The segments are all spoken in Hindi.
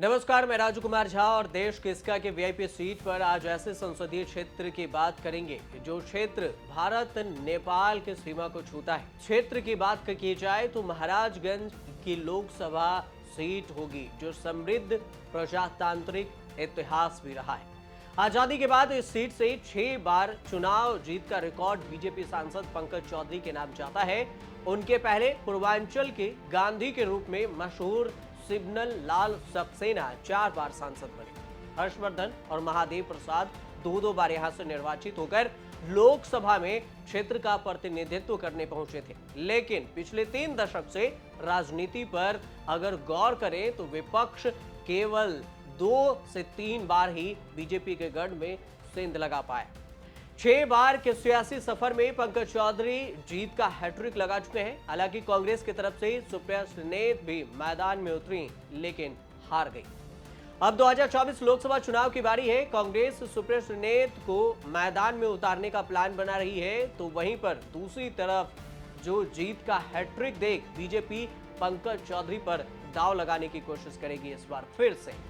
नमस्कार, मैं राजू कुमार झा और देश किसका के वीआईपी सीट पर आज ऐसे संसदीय क्षेत्र की बात करेंगे जो क्षेत्र भारत नेपाल की सीमा को छूता है। क्षेत्र की बात की जाए तो महाराजगंज की लोकसभा सीट होगी जो समृद्ध प्रजातांत्रिक इतिहास भी रहा है। आजादी के बाद इस सीट से 6 बार चुनाव जीत का रिकॉर्ड बीजेपी सांसद पंकज चौधरी के नाम जाता है। उनके पहले पूर्वांचल के गांधी के रूप में मशहूर सिग्नल लाल सक्सेना 4 बार सांसद बने। हर्षवर्धन और महादेव प्रसाद दो बार यहां से निर्वाचित होकर लोकसभा में क्षेत्र का प्रतिनिधित्व करने पहुंचे थे। लेकिन पिछले 3 दशक से राजनीति पर अगर गौर करें तो विपक्ष केवल 2 से 3 बार ही बीजेपी के गढ़ में सेंध लगा पाया। 6 बार के सियासी सफर में पंकज चौधरी जीत का हैट्रिक लगा चुके हैं। हालांकि कांग्रेस की तरफ से सुप्रिया श्रीनेत भी मैदान में उतरी लेकिन हार गई। अब 2024 लोकसभा चुनाव की बारी है। कांग्रेस सुप्रिया श्रीनेत को मैदान में उतारने का प्लान बना रही है, तो वहीं पर दूसरी तरफ जो जीत का हैट्रिक देख बीजेपी पंकज चौधरी पर दांव लगाने की कोशिश करेगी इस बार फिर से।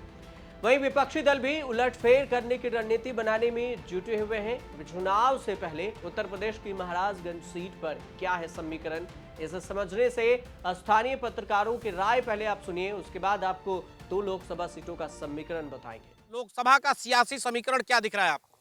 वहीं विपक्षी दल भी उलटफेर करने की रणनीति बनाने में जुटे हुए हैं। चुनाव से पहले उत्तर प्रदेश की महाराजगंज सीट पर क्या है समीकरण, इसे समझने से स्थानीय पत्रकारों की राय पहले आप सुनिए, उसके बाद आपको 2 लोकसभा सीटों का समीकरण बताएंगे। लोकसभा का सियासी समीकरण क्या दिख रहा है आपको?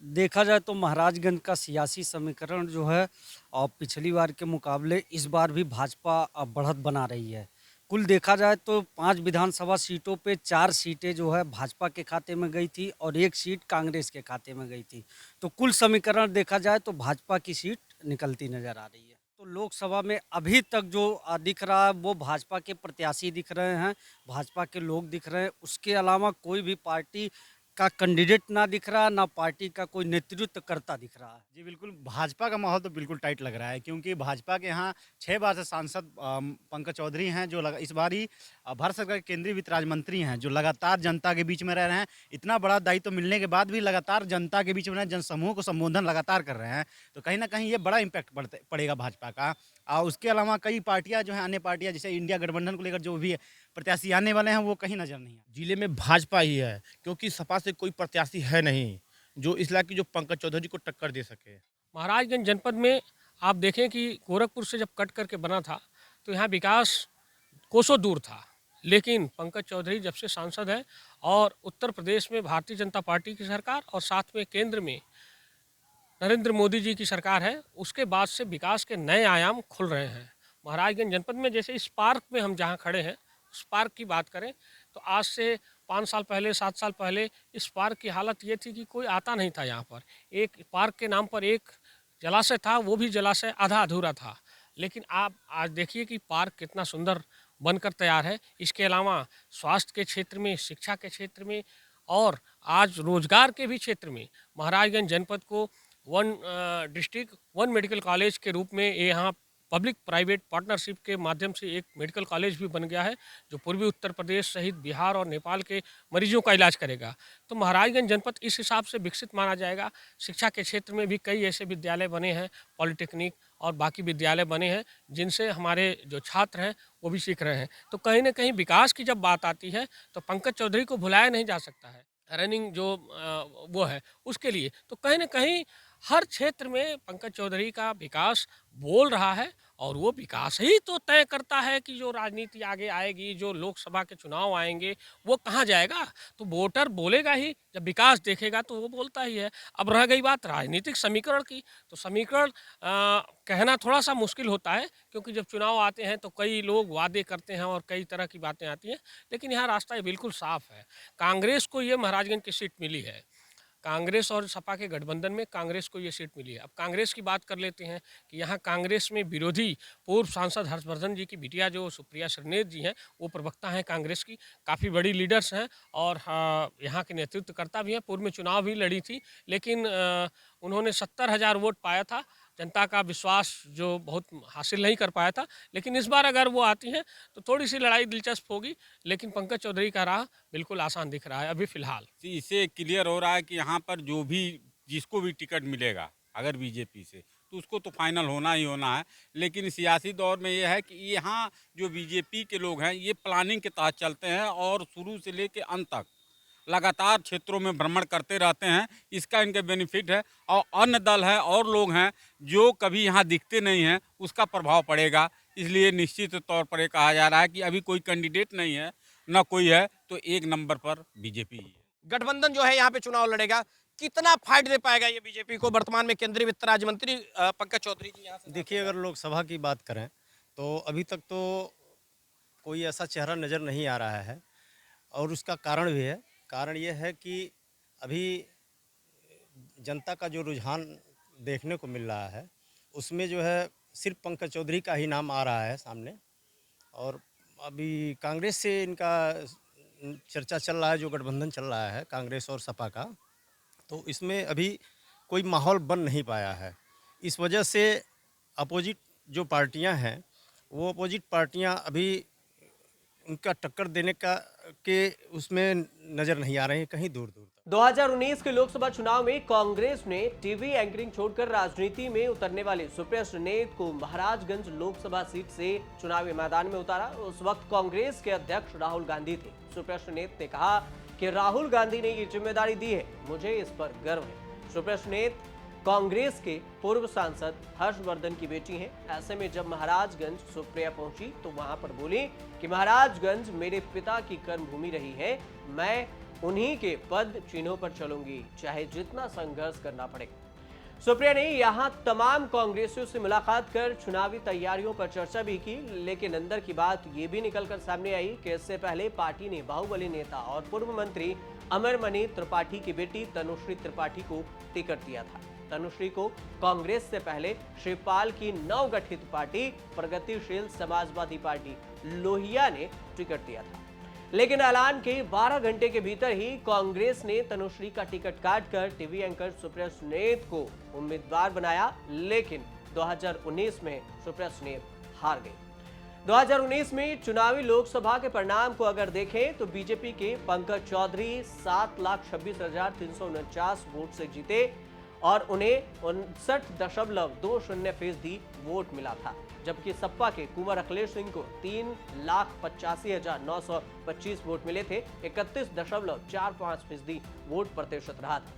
देखा जाए तो महाराजगंज का सियासी समीकरण जो है और पिछली बार के मुकाबले इस बार भी भाजपा बढ़त बना रही है। कुल देखा जाए तो 5 विधानसभा सीटों पे 4 सीटें जो है भाजपा के खाते में गई थी और 1 सीट कांग्रेस के खाते में गई थी। तो कुल समीकरण देखा जाए तो भाजपा की सीट निकलती नजर आ रही है। तो लोकसभा में अभी तक जो दिख रहा है वो भाजपा के प्रत्याशी दिख रहे हैं, भाजपा के लोग दिख रहे हैं। उसके अलावा कोई भी पार्टी का कैंडिडेट ना दिख रहा, ना पार्टी का कोई नेतृत्व करता दिख रहा है। जी बिल्कुल, भाजपा का माहौल तो बिल्कुल टाइट लग रहा है क्योंकि भाजपा के यहाँ 6 बार से सांसद पंकज चौधरी हैं जो इस बार ही भारत सरकार के केंद्रीय वित्त राज्य मंत्री हैं जो लगातार जनता के बीच में रह रहे हैं। इतना बड़ा दायित्व मिलने के बाद भी लगातार जनता के बीच में जनसमूह को संबोधन लगातार कर रहे हैं, तो कहीं ना कहीं ये बड़ा इम्पैक्ट पड़ेगा भाजपा का। और उसके अलावा कई पार्टियां जो हैं, अन्य पार्टियां जैसे इंडिया गठबंधन को लेकर जो भी प्रत्याशी आने वाले हैं वो कहीं नजर नहीं है। जिले में भाजपा ही है क्योंकि सपा से कोई प्रत्याशी है नहीं जो इस इलाके जो पंकज चौधरी को टक्कर दे सके। महाराजगंज जनपद में आप देखें कि गोरखपुर से जब कट करके बना था तो यहाँ विकास कोसों दूर था, लेकिन पंकज चौधरी जब से सांसद है और उत्तर प्रदेश में भारतीय जनता पार्टी की सरकार और साथ में केंद्र में नरेंद्र मोदी जी की सरकार है, उसके बाद से विकास के नए आयाम खुल रहे हैं। महाराजगंज जनपद में जैसे इस पार्क में हम जहाँ खड़े हैं उस पार्क की बात करें तो आज से 5 साल पहले 7 साल पहले इस पार्क की हालत ये थी कि कोई आता नहीं था यहाँ पर। एक पार्क के नाम पर एक जलाशय था, वो भी जलाशय आधा अधूरा था, लेकिन आप आज देखिए कि पार्क कितना सुंदर बनकर तैयार है। इसके अलावा स्वास्थ्य के क्षेत्र में, शिक्षा के क्षेत्र में और आज रोजगार के भी क्षेत्र में महाराजगंज जनपद को 1 डिस्ट्रिक्ट 1 मेडिकल कॉलेज के रूप में यहाँ पब्लिक प्राइवेट पार्टनरशिप के माध्यम से एक मेडिकल कॉलेज भी बन गया है जो पूर्वी उत्तर प्रदेश सहित बिहार और नेपाल के मरीजों का इलाज करेगा। तो महाराजगंज जनपद इस हिसाब से विकसित माना जाएगा। शिक्षा के क्षेत्र में भी कई ऐसे विद्यालय बने हैं, पॉलिटेक्निक और बाकी विद्यालय बने हैं जिनसे हमारे जो छात्र हैं वो भी सीख रहे हैं। तो कहीं ना कहीं विकास की जब बात आती है तो पंकज चौधरी को भुलाया नहीं जा सकता है। रनिंग जो वो है उसके लिए तो कहीं ना कहीं हर क्षेत्र में पंकज चौधरी का विकास बोल रहा है और वो विकास ही तो तय करता है कि जो राजनीति आगे आएगी, जो लोकसभा के चुनाव आएंगे वो कहाँ जाएगा। तो वोटर बोलेगा ही, जब विकास देखेगा तो वो बोलता ही है। अब रह गई बात राजनीतिक समीकरण की, तो समीकरण कहना थोड़ा सा मुश्किल होता है क्योंकि जब चुनाव आते हैं तो कई लोग वादे करते हैं और कई तरह की बातें आती हैं, लेकिन यहाँ रास्ता बिल्कुल साफ है। कांग्रेस को ये महाराजगंज की सीट मिली है, कांग्रेस और सपा के गठबंधन में कांग्रेस को ये सीट मिली है। अब कांग्रेस की बात कर लेते हैं कि यहाँ कांग्रेस में विरोधी पूर्व सांसद हर्षवर्धन जी की बिटिया जो सुप्रिया श्रीनेत जी हैं वो प्रवक्ता हैं कांग्रेस की, काफ़ी बड़ी लीडर्स हैं और यहाँ के नेतृत्वकर्ता भी हैं। पूर्व में चुनाव भी लड़ी थी लेकिन उन्होंने 70,000 वोट पाया था, जनता का विश्वास जो बहुत हासिल नहीं कर पाया था। लेकिन इस बार अगर वो आती हैं तो थोड़ी सी लड़ाई दिलचस्प होगी, लेकिन पंकज चौधरी का राह बिल्कुल आसान दिख रहा है अभी फ़िलहाल। इससे क्लियर हो रहा है कि यहाँ पर जो भी जिसको भी टिकट मिलेगा अगर बीजेपी से तो उसको तो फाइनल होना ही होना है। लेकिन सियासी दौर में ये है कि यहाँ जो बीजेपी के लोग हैं ये प्लानिंग के तहत चलते हैं और शुरू से लेकर अंत तक लगातार क्षेत्रों में भ्रमण करते रहते हैं। इसका इनके बेनिफिट है। और अन्य दल है और लोग हैं जो कभी यहाँ दिखते नहीं हैं, उसका प्रभाव पड़ेगा। इसलिए निश्चित तौर पर ये कहा जा रहा है कि अभी कोई कैंडिडेट नहीं है, ना कोई है, तो एक नंबर पर बीजेपी ही है। गठबंधन जो है यहाँ पे चुनाव लड़ेगा, कितना फाइट दे पाएगा ये बीजेपी को? वर्तमान में केंद्रीय वित्त राज्य मंत्री पंकज चौधरी जी यहाँ से देखिए, अगर लोकसभा की बात करें तो अभी तक तो कोई ऐसा चेहरा नज़र नहीं आ रहा है और उसका कारण भी है। कारण ये है कि अभी जनता का जो रुझान देखने को मिल रहा है उसमें जो है सिर्फ पंकज चौधरी का ही नाम आ रहा है सामने। और अभी कांग्रेस से इनका चर्चा चल रहा है, जो गठबंधन चल रहा है कांग्रेस और सपा का, तो इसमें अभी कोई माहौल बन नहीं पाया है। इस वजह से अपोजिट जो पार्टियां हैं वो अपोजिट पार्टियां अभी उनका टक्कर देने का के उसमें नज़र नहीं आ रही हैं, कहीं दूर दूर तक। 2019 के लोकसभा चुनाव में कांग्रेस ने टीवी एंकरिंग छोड़कर राजनीति में उतरने वाले सुप्रिया सुनेत को महाराजगंज लोकसभा सीट से चुनावी मैदान में उतारा। उस वक्त कांग्रेस के अध्यक्ष राहुल गांधी थे। सुप्रिया सुनेत ने कहा कि राहुल गांधी ने ये जिम्मेदारी दी है, मुझे इस पर गर्व है। सुप्रिया सुनेत कांग्रेस के पूर्व सांसद हर्षवर्धन की बेटी हैं। ऐसे में जब महाराजगंज सुप्रिया पहुंची तो वहां पर बोली कि महाराजगंज मेरे पिता की कर्मभूमि रही है, मैं उन्हीं के पद चिन्हों पर चलूंगी, चाहे जितना संघर्ष करना पड़े। सुप्रिया ने यहां तमाम कांग्रेसियों से मुलाकात कर चुनावी तैयारियों पर चर्चा भी की, लेकिन अंदर की बात ये भी निकलकर सामने आई कि इससे पहले पार्टी ने बाहुबली नेता और पूर्व मंत्री अमरमणि त्रिपाठी की बेटी तनुश्री त्रिपाठी को टिकट दिया था। तनुश्री को कांग्रेस से पहले श्री पाल की नवगठित पार्टी प्रगतिशील समाजवादी पार्टी लोहिया ने टिकट दिया था, लेकिन ऐलान के 12 घंटे के भीतर ही कांग्रेस ने तनुश्री का टिकट काटकर टीवी एंकर सुप्रिया सुनेत को उम्मीदवार बनाया। लेकिन 2019 में सुप्रिया सुनेत हार गई। 2019 में चुनावी लोकसभा के परिणाम को अगर देखें तो बीजेपी के पंकज चौधरी 7,26,349 वोट से जीते और उन्हें 59.20% वोट मिला था, जबकि सपा के कुंवर अखिलेश सिंह को 3,85,925 वोट मिले थे। 31.45% वोट प्रतिशत रहा था।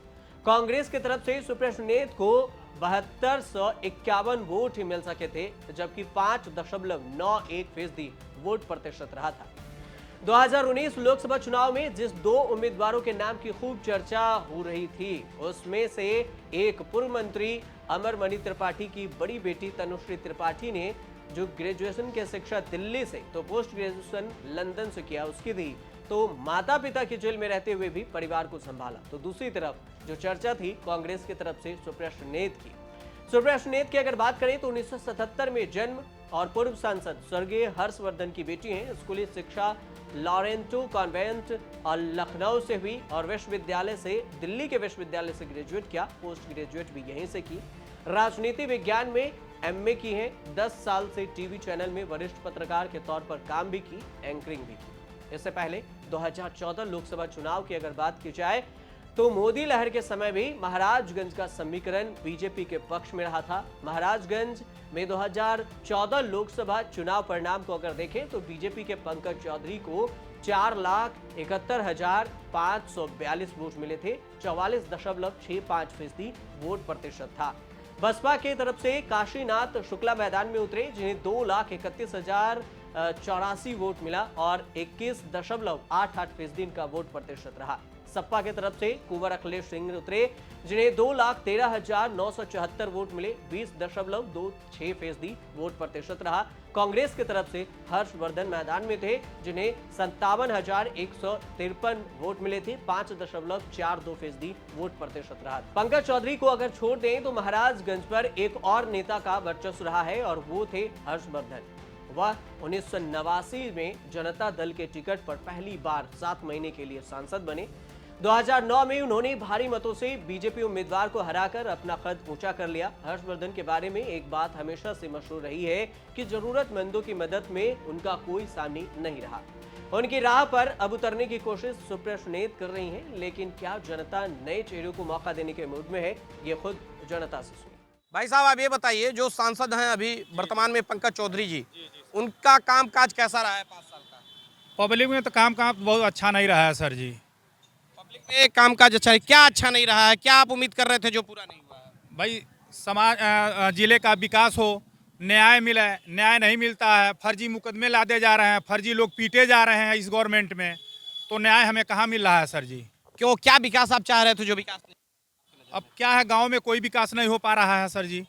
कांग्रेस की तरफ से सुप्रिया सुनेत को 7251 वोट ही मिल सके थे, जबकि 5.91% वोट प्रतिशत रहा था। 2019 लोकसभा चुनाव में जिस दो उम्मीदवारों के नाम की खूब चर्चा हो रही थी, उसमें से एक पूर्व मंत्री अमरमणि त्रिपाठी की बड़ी बेटी तनुश्री त्रिपाठी ने जो ग्रेजुएशन की शिक्षा दिल्ली से तो पोस्ट ग्रेजुएशन लंदन से किया, उसकी दी तो माता पिता की जेल में रहते हुए भी परिवार को संभाला। तो दूसरी तरफ जो चर्चा थी कांग्रेस की तरफ से सुप्रिया सुनेत की। सुप्रिया सुनेत की अगर बात करें तो 1977 में जन्म और पूर्व सांसद स्वर्गीय हर्षवर्धन की बेटी हैं। स्कूली शिक्षा लॉरेंटो कॉन्वेंट और लखनऊ से हुई और विश्वविद्यालय से दिल्ली के विश्वविद्यालय से ग्रेजुएट किया, पोस्ट ग्रेजुएट भी यहीं से की। राजनीति विज्ञान में एमए की हैं। 10 साल से टीवी चैनल में वरिष्ठ पत्रकार के तौर पर काम भी की, एंकरिंग भी की। इससे पहले 2014 लोकसभा चुनाव की अगर बात की जाए तो मोदी लहर के समय भी महाराजगंज का समीकरण बीजेपी के पक्ष में रहा था। महाराजगंज में 2014 लोकसभा चुनाव परिणाम को अगर देखें तो बीजेपी के पंकज चौधरी को 4,71,542 वोट मिले थे, 44.65% वोट प्रतिशत था। बसपा की तरफ से काशीनाथ शुक्ला मैदान में उतरे, जिन्हें 2,31,084 वोट मिला और 21.88% का वोट प्रतिशत रहा। सपा की तरफ से कुंवर अखिलेश सिंह उतरे, जिन्हें 2,13,974 वोट मिले, 20.26% वोट प्रतिशत रहा। कांग्रेस की तरफ से हर्षवर्धन मैदान में थे, जिन्हें 57,153 वोट मिले थे, 5.42% वोट प्रतिशत रहा। पंकज चौधरी को अगर छोड़ दें तो महाराजगंज पर एक और नेता का वर्चस्व रहा है और वो थे हर्षवर्धन। वह 1989 में जनता दल के टिकट पर पहली बार 7 महीने के लिए सांसद बने। 2009 में उन्होंने भारी मतों से बीजेपी उम्मीदवार को हराकर अपना कद ऊंचा कर लिया। हर्षवर्धन के बारे में एक बात हमेशा से मशहूर रही है कि जरूरतमंदों की मदद में उनका कोई सानी नहीं रहा। उनकी राह पर अब उतरने की कोशिश सुप्रिया सुनेत कर रही हैं, लेकिन क्या जनता नए चेहरों को मौका देने के मूड में है? ये खुद जनता से सुनिए। भाई साहब आप ये बताइए, जो सांसद हैं अभी वर्तमान में पंकज चौधरी जी, उनका कामकाज कैसा रहा है 5 साल का? पब्लिक में तो काम बहुत अच्छा नहीं रहा है सर जी। पब्लिक में कामकाज अच्छा है, क्या अच्छा नहीं रहा है, क्या आप उम्मीद कर रहे थे जो पूरा नहीं हुआ है? भाई समाज जिले का विकास हो, न्याय मिले, न्याय नहीं मिलता है, फर्जी मुकदमे लादे जा रहे हैं, फर्जी लोग पीटे जा रहे हैं इस गवर्नमेंट में, तो न्याय हमें कहाँ मिल रहा है सर जी। क्यों, क्या विकास आप चाह रहे थे जो विकास नहीं? अब क्या है, गांव में कोई विकास नहीं हो पा रहा है सर जी,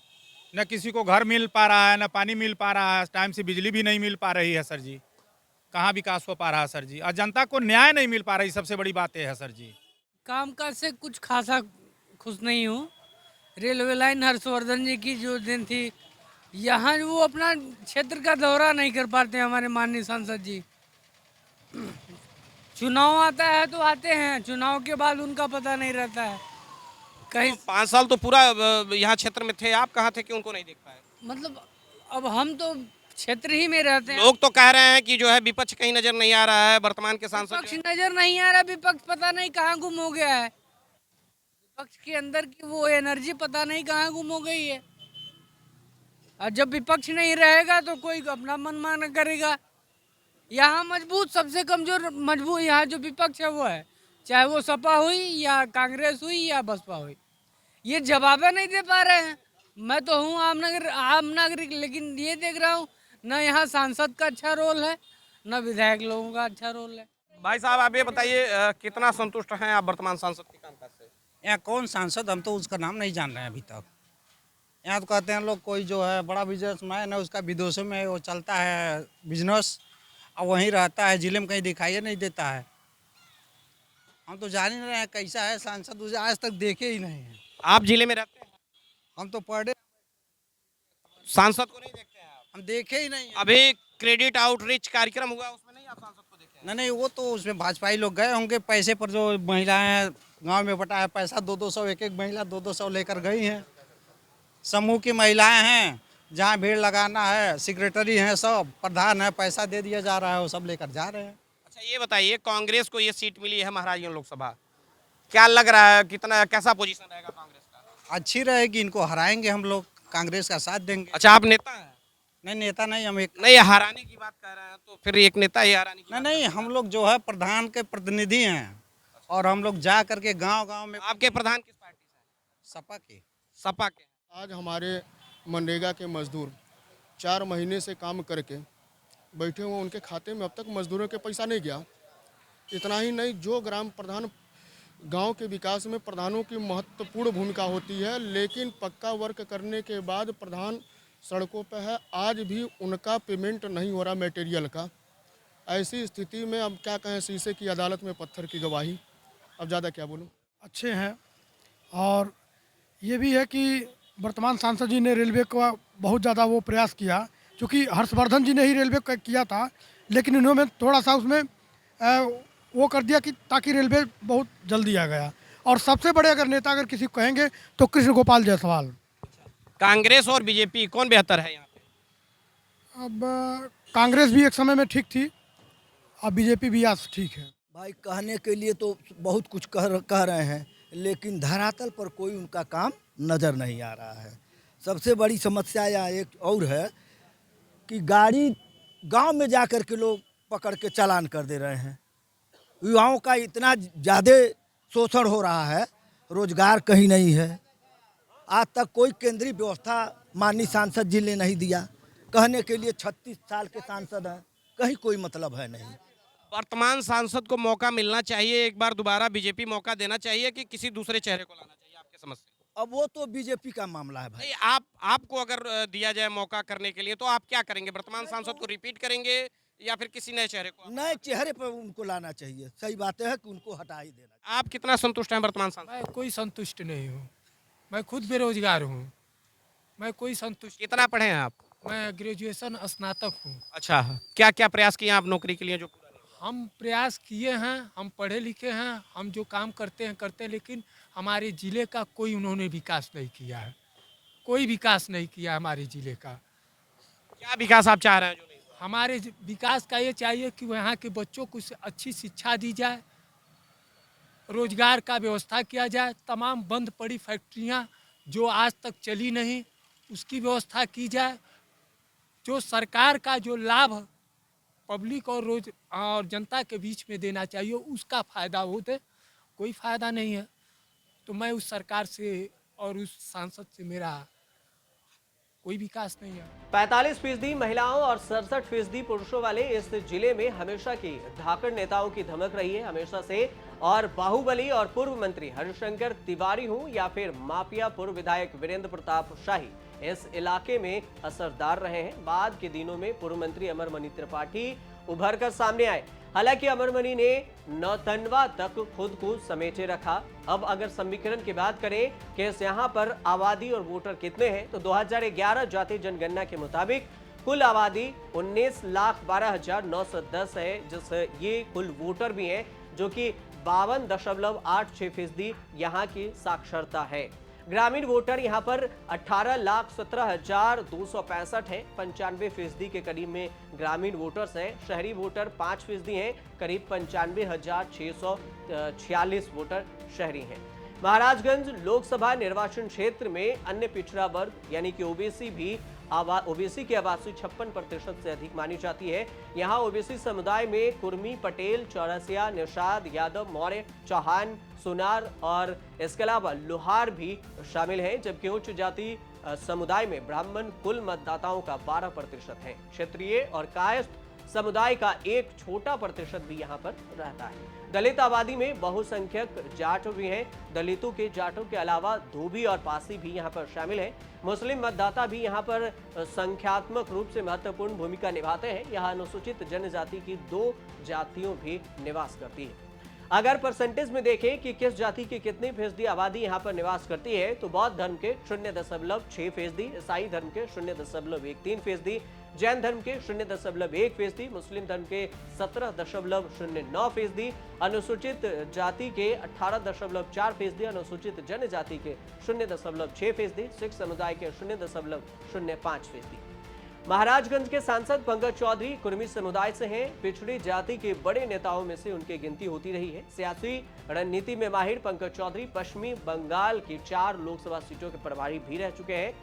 न किसी को घर मिल पा रहा है, न पानी मिल पा रहा है, टाइम से बिजली भी नहीं मिल पा रही है सर जी। कहाँ विकास हो पा रहा है सर जी, और जनता को न्याय नहीं मिल पा रही, सबसे बड़ी बात यह है सर जी। कामकाज से कुछ खासा खुश नहीं हूँ। रेलवे लाइन हर्षवर्धन जी की जो दिन थी, यहाँ वो अपना क्षेत्र का दौरा नहीं कर पाते हमारे माननीय सांसद जी। चुनाव आता है तो आते हैं, चुनाव के बाद उनका पता नहीं रहता है कहीं। 5 साल तो पूरा यहाँ क्षेत्र में थे, आप कहाँ थे कि उनको नहीं देख पाए? मतलब अब हम तो क्षेत्र ही में रहते हैं। लोग तो कह रहे हैं कि जो है विपक्ष कहीं नजर नहीं आ रहा है, वर्तमान के सांसद विपक्ष जो है। नजर नहीं आ रहा, विपक्ष पता नहीं कहाँ गुम हो गया है। विपक्ष के अंदर की वो एनर्जी पता नहीं कहाँ गुम हो गई है। और जब विपक्ष नहीं रहेगा तो कोई अपना मनमाना करेगा। यहाँ मजबूत, सबसे कमजोर मजबूत यहाँ जो विपक्ष है वो है, चाहे वो सपा हुई या कांग्रेस हुई या बसपा हुई, ये जवाब नहीं दे पा रहे हैं। मैं तो हूँ आम नागरिक, लेकिन ये देख रहा हूँ न यहाँ सांसद का अच्छा रोल है, न विधायक लोगों का अच्छा रोल है। भाई साहब आप ये बताइए, कितना संतुष्ट हैं आप वर्तमान सांसद के कामकाज से? यहाँ कौन सांसद, हम तो उसका नाम नहीं जान रहे हैं अभी तक। यहाँ तो कहते हैं लोग कोई जो है बड़ा बिजनेसमैन है, उसका विदेशों में वो चलता है बिजनेस, और वहीं रहता है, जिले में कहीं दिखाई नहीं देता है। हम तो जान ही नहीं रहे हैं कैसा है सांसद, उसे आज तक देखे ही नहीं है। आप जिले में रहते हैं? हम तो पर डे सांसद को नहीं देखते हैं आप? हम देखे ही नहीं है। अभी क्रेडिट आउटरीच कार्यक्रम हुआ, उसमें नहीं आप सांसद को देखे? नहीं, वो तो उसमें भाजपाई लोग गए होंगे पैसे पर, जो महिलाएं गांव में बटा है पैसा 200-200, एक महिला 200-200 लेकर गई हैं। समूह की महिलाएं हैं, जहाँ भीड़ लगाना है, सेक्रेटरी हैं, सब प्रधान है, पैसा दे दिया जा रहा है, वो सब लेकर जा रहे हैं। अच्छा ये बताइए, कांग्रेस को ये सीट मिली है महाराजगंज लोकसभा, क्या लग रहा है, कितना कैसा पोजीशन रहेगा कांग्रेस का? अच्छी रहेगी, इनको हराएंगे हम लोग, कांग्रेस का साथ देंगे। अच्छा आप नेता हैं? नहीं, नेता नहीं, हम एक नहीं, हराने की बात कर रहे हैं तो फिर एक नेता ही हराने की? नहीं, हम लोग जो है प्रधान के प्रतिनिधि हैं, और हम लोग जा करके गांव-गांव में। आपके प्रधान किस पार्टी से? सपा के। सपा के। आज हमारे मनरेगा के मजदूर 4 महीने से काम करके बैठे हुए, उनके खाते में अब तक मजदूरों के पैसा नहीं गया। इतना ही नहीं, जो ग्राम प्रधान गांव के विकास में प्रधानों की महत्वपूर्ण भूमिका होती है, लेकिन पक्का वर्क करने के बाद प्रधान सड़कों पर है, आज भी उनका पेमेंट नहीं हो रहा मटेरियल का। ऐसी स्थिति में अब क्या कहें, शीशे की अदालत में पत्थर की गवाही, अब ज़्यादा क्या बोलूं। अच्छे हैं, और ये भी है कि वर्तमान सांसद जी ने रेलवे का बहुत ज़्यादा वो प्रयास किया, क्योंकि हर्षवर्धन जी ने ही रेलवे का किया था, लेकिन इन्होंने थोड़ा सा उसमें वो कर दिया कि ताकि रेलवे बहुत जल्दी आ गया। और सबसे बड़े अगर नेता अगर किसी को कहेंगे तो कृष्ण गोपाल जायसवाल। कांग्रेस और बीजेपी कौन बेहतर है यहाँ पे? अब कांग्रेस भी एक समय में ठीक थी, अब बीजेपी भी आज ठीक है। भाई कहने के लिए तो बहुत कुछ कह रहे हैं, लेकिन धरातल पर कोई उनका काम नज़र नहीं आ रहा है। सबसे बड़ी समस्या यहाँ एक और है कि गाड़ी गांव में जा कर के लोग पकड़ के चालान कर दे रहे हैं। युवाओं का इतना ज़्यादा शोषण हो रहा है, रोजगार कहीं नहीं है। आज तक कोई केंद्रीय व्यवस्था माननीय सांसद जी ने नहीं दिया। कहने के लिए 36 साल के सांसद हैं, कहीं कोई मतलब है नहीं। वर्तमान सांसद को मौका मिलना चाहिए, एक बार दोबारा बीजेपी मौका देना चाहिए कि किसी दूसरे चेहरे को लाना चाहिए, आपके समझ से? अब वो तो बीजेपी का मामला है भाई। आपको अगर दिया जाए मौका करने के लिए तो आप क्या करेंगे? वर्तमान सांसद को रिपीट करेंगे या फिर किसी नए चेहरे को? नए चेहरे पर उनको लाना चाहिए। सही बात है कि उनको हटा ही देना। आप कितना संतुष्ट हैं वर्तमान सांसद? मैं कोई संतुष्ट नहीं हूँ, मैं खुद बेरोजगार हूँ, मैं कोई संतुष्ट। कितना पढ़े हैं आप? मैं ग्रेजुएशन स्नातक हूँ। अच्छा, क्या क्या प्रयास किए आप नौकरी के लिए जो? हम प्रयास किए हैं, हम पढ़े लिखे हैं, हम जो काम करते हैं, लेकिन हमारे ज़िले का कोई उन्होंने विकास नहीं किया है, कोई विकास नहीं किया हमारे ज़िले का। क्या विकास आप चाह रहे हैं जो नहीं? हमारे विकास का ये चाहिए कि यहाँ के बच्चों को अच्छी शिक्षा दी जाए, रोजगार का व्यवस्था किया जाए, तमाम बंद पड़ी फैक्ट्रियाँ जो आज तक चली नहीं उसकी व्यवस्था की जाए। जो सरकार का जो लाभ पब्लिक और जनता के बीच में देना चाहिए उसका फ़ायदा होते, कोई फ़ायदा नहीं है। तो मैं उस सरकार से और उस सांसद से मेरा कोई विकास नहीं है। 45% महिलाओं और 67% पुरुषों वाले इस जिले में हमेशा की धाकड़ नेताओं की धमक रही है, हमेशा से। और बाहुबली और पूर्व मंत्री हरिशंकर तिवारी हों या फिर माफिया पूर्व विधायक वीरेंद्र प्रताप शाही, इस इलाके में असरदार रहे हैं। बाद के दिनों में पूर्व मंत्री अमरमणि त्रिपाठी उभर कर सामने आए। हालांकि अमरमणि ने नौतनवा तक खुद को समेटे रखा। अब अगर समीकरण की बात करें कि यहाँ पर आबादी और वोटर कितने हैं, तो 2011 जातीय जनगणना के मुताबिक कुल आबादी 19,12,910 है, जिस ये कुल वोटर भी हैं, जो कि 52.86% यहाँ की साक्षरता है। ग्रामीण वोटर यहाँ पर 18,17,265 है, 95% के करीब में ग्रामीण वोटर्स हैं। शहरी वोटर 5% हैं, करीब 95,646 वोटर शहरी हैं। महाराजगंज लोकसभा निर्वाचन क्षेत्र में अन्य पिछड़ा वर्ग यानी कि ओबीसी की आबादी 56% से अधिक मानी जाती है। यहाँ ओबीसी समुदाय में कुर्मी, पटेल, चौरसिया, निषाद, यादव, मौर्य, चौहान, सुनार और इसके अलावा लोहार भी शामिल हैं, जबकि उच्च जाति समुदाय में ब्राह्मण कुल मतदाताओं का 12% है। क्षत्रिय और कायस्थ समुदाय का एक छोटा प्रतिशत भी यहाँ पर रहता है। दलित आबादी में बहुसंख्यक जाट भी हैं। दलितों के जाटों के अलावा धोबी और पासी भी यहाँ पर शामिल हैं। मुस्लिम मतदाता भी यहाँ पर संख्यात्मक रूप से महत्वपूर्ण भूमिका निभाते हैं। यहाँ अनुसूचित जनजाति की 2 जातियों भी निवास करती है। अगर परसेंटेज में देखें कि किस जाति की कितनी फीसदी आबादी यहाँ पर निवास करती है, तो बौद्ध धर्म के 0.6%, ईसाई धर्म के 0.13%, जैन धर्म के 0.1%, मुस्लिम धर्म के 17.09%, अनुसूचित जाति के 18.4%, अनुसूचित जनजाति के 0.6%, सिख समुदाय के 0.05%। महाराजगंज के सांसद पंकज चौधरी कुर्मी समुदाय से हैं। पिछड़ी जाति के बड़े नेताओं में से उनकी गिनती होती रही है। सियासी रणनीति में माहिर पंकज चौधरी पश्चिमी बंगाल की 4 लोकसभा सीटों के प्रभारी भी रह चुके हैं।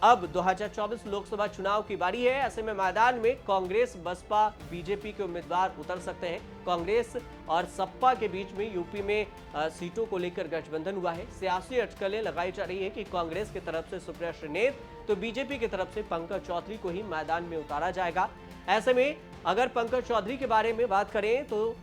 अब 2024 लोकसभा चुनाव की बारी है। ऐसे में मैदान में कांग्रेस, बसपा, बीजेपी के उम्मीदवार उतर सकते हैं। कांग्रेस और सपा के बीच में यूपी में सीटों को लेकर गठबंधन हुआ है। सियासी अटकलें लगाई जा रही है कि कांग्रेस की तरफ से सुप्रिया श्रीनेत तो बीजेपी की तरफ से पंकज चौधरी को ही मैदान में उतारा जाएगा। ऐसे में अगर पंकज चौधरी के बारे में बात करें तो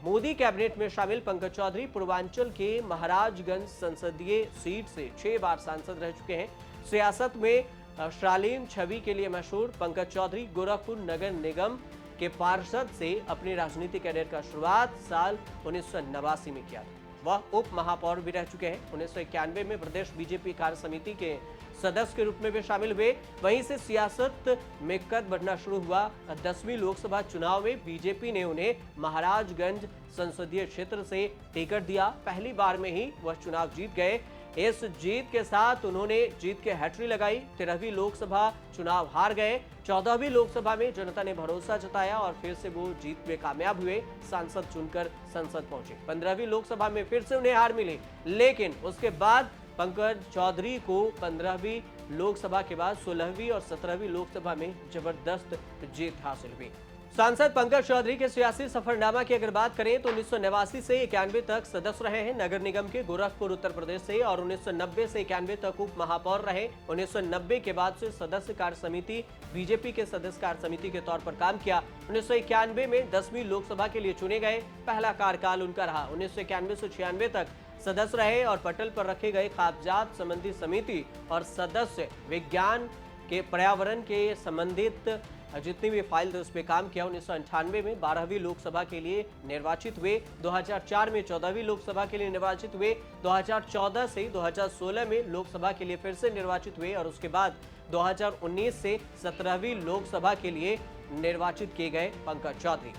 मोदी कैबिनेट में शामिल पंकज चौधरी पूर्वांचल के महाराजगंज संसदीय सीट से 6 बार सांसद रह चुके हैं। सियासत में शालीन छवि के लिए मशहूर पंकज चौधरी गोरखपुर नगर निगम के पार्षद से अपनी राजनीतिक कैरियर का शुरुआत साल 1989 में किया था। वह उप महापौर भी रह चुके हैं। 1991 में प्रदेश बीजेपी कार्य समिति के सदस्य के रूप में भी शामिल हुए। वहीं से सियासत में कद बढ़ना शुरू हुआ। 10वीं लोकसभा चुनाव में बीजेपी ने उन्हें महाराजगंज संसदीय क्षेत्र से टिकट दिया। पहली बार में ही वह चुनाव जीत गए। इस जीत के साथ उन्होंने जीत के हैट्रिक लगाई। 13वीं लोकसभा चुनाव हार गए। 14वीं लोकसभा में जनता ने भरोसा जताया और फिर से वो जीत में कामयाब हुए, सांसद चुनकर संसद पहुंचे। 15वीं लोकसभा में फिर से उन्हें हार मिली, लेकिन उसके बाद पंकज चौधरी को 15वीं लोकसभा के बाद 16वीं और 17वीं लोकसभा में जबरदस्त जीत हासिल हुई। सांसद पंकज चौधरी के सियासी सफरनामा की अगर बात करें तो 1989 से 91 तक सदस्य रहे हैं नगर निगम के गोरखपुर उत्तर प्रदेश से, और 1990 से 91 तक उप महापौर रहे। 1990 के बाद से सदस्य कार्य समिति बीजेपी के सदस्य कार्य समिति के तौर पर काम किया। 1991 में 10वीं लोकसभा के लिए चुने गए। पहला कार्यकाल उनका रहा। 1991 से 96 तक सदस्य रहे और पटल पर रखे गए कागजात संबंधी समिति और सदस्य विज्ञान के पर्यावरण के संबंधित जितनी भी फाइल थी उस पर काम किया। 1998 में 12वीं लोकसभा के लिए निर्वाचित हुए। 2004 में 14वीं लोकसभा के लिए निर्वाचित हुए। 2014 से 2016 में लोकसभा के लिए फिर से निर्वाचित हुए और उसके बाद 2019 से 17वीं लोकसभा के लिए निर्वाचित किए गए पंकज चौधरी।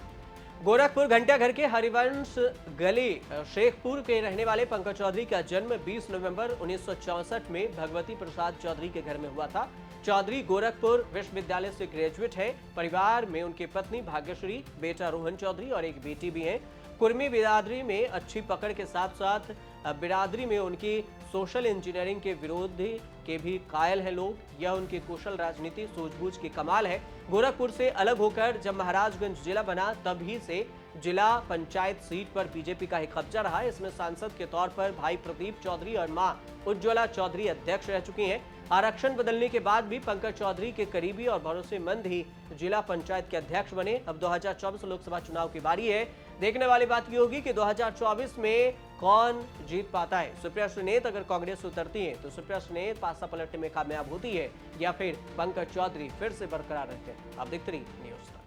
गोरखपुर घंटाघर के हरिवंश गली शेखपुर के रहने वाले पंकज चौधरी का जन्म 20 नवंबर 1964 में भगवती प्रसाद चौधरी के घर में हुआ था। चौधरी गोरखपुर विश्वविद्यालय से ग्रेजुएट है। परिवार में उनकी पत्नी भाग्यश्री, बेटा रोहन चौधरी और एक बेटी भी है। कुर्मी बिरादरी में अच्छी पकड़ के साथ साथ बिरादरी में उनकी सोशल इंजीनियरिंग के विरोधी के भी कायल हैं लोग। यह उनकी कुशल राजनीति सूझबूझ की कमाल है। गोरखपुर से अलग होकर जब महाराजगंज जिला बना तभी से जिला पंचायत सीट पर बीजेपी का ही कब्जा रहा। इसमें सांसद के तौर पर भाई प्रदीप चौधरी और मां उज्ज्वला चौधरी अध्यक्ष रह चुकी हैं। आरक्षण बदलने के बाद भी पंकज चौधरी के करीबी और भरोसेमंद ही जिला पंचायत के अध्यक्ष बने। अब 2024 लोकसभा चुनाव की बारी है। देखने वाली बात यह होगी कि 2024 में कौन जीत पाता है। सुप्रिया सुनेत अगर कांग्रेस उतरती है तो सुप्रिया सुनेत पासा पलटने में कामयाब होती है या फिर पंकज चौधरी फिर से बरकरार रहते हैं। आप देखते रहिए न्यूज़।